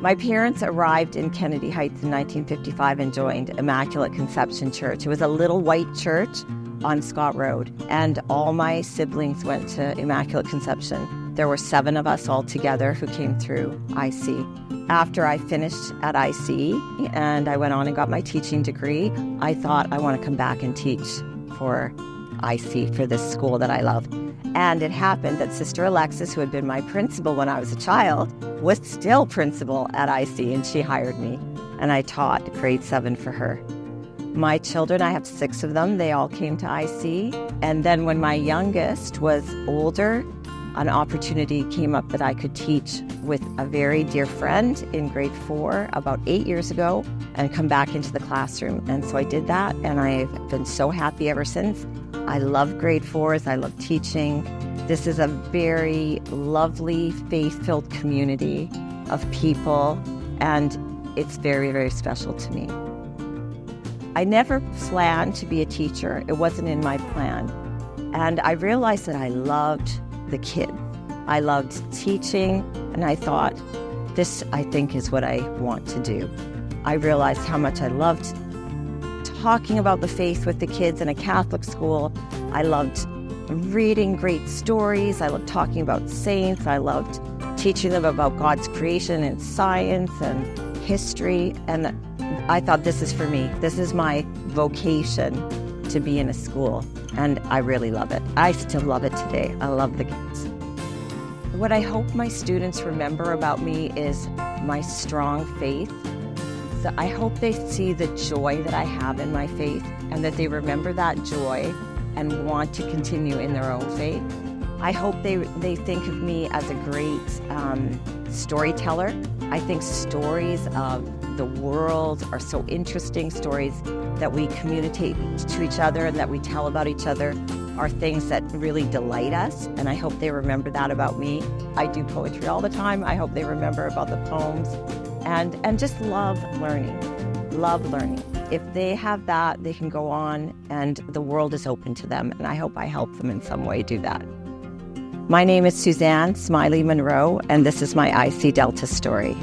My parents arrived in Kennedy Heights in 1955 and joined Immaculate Conception Church. It was a little white church on Scott Road, and all my siblings went to Immaculate Conception. There were 7 of us all together who came through IC. After I finished at IC and I went on and got my teaching degree, I thought I want to come back and teach for IC, for this school that I love. And it happened that Sister Alexis, who had been my principal when I was a child, was still principal at IC, and she hired me. And I taught grade 7 for her. My children, I have 6 of them, they all came to IC. And then when my youngest was older, an opportunity came up that I could teach with a very dear friend in grade 4 about 8 years ago and come back into the classroom. And so I did that, and I've been so happy ever since. I love grade 4s, I love teaching. This is a very lovely, faith-filled community of people, and it's very, very special to me. I never planned to be a teacher. It wasn't in my plan. And I realized that I loved the kids. I loved teaching, and I thought, this, I think, is what I want to do. I realized how much I loved talking about the faith with the kids in a Catholic school. I loved reading great stories. I loved talking about saints. I loved teaching them about God's creation and science and history. And I thought, this is for me. This is my vocation, to be in a school. And I really love it. I still love it today. I love the kids. What I hope my students remember about me is my strong faith. So I hope they see the joy that I have in my faith, and that they remember that joy and want to continue in their own faith. I hope they think of me as a great storyteller. I think stories of the world are so interesting. Stories that we communicate to each other and that we tell about each other are things that really delight us, and I hope they remember that about me. I do poetry all the time. I hope they remember about the poems, and just love learning. Love learning. If they have that, they can go on, and the world is open to them, and I hope I help them in some way do that. My name is Susanne Smiley Munro, and this is my IC Delta story.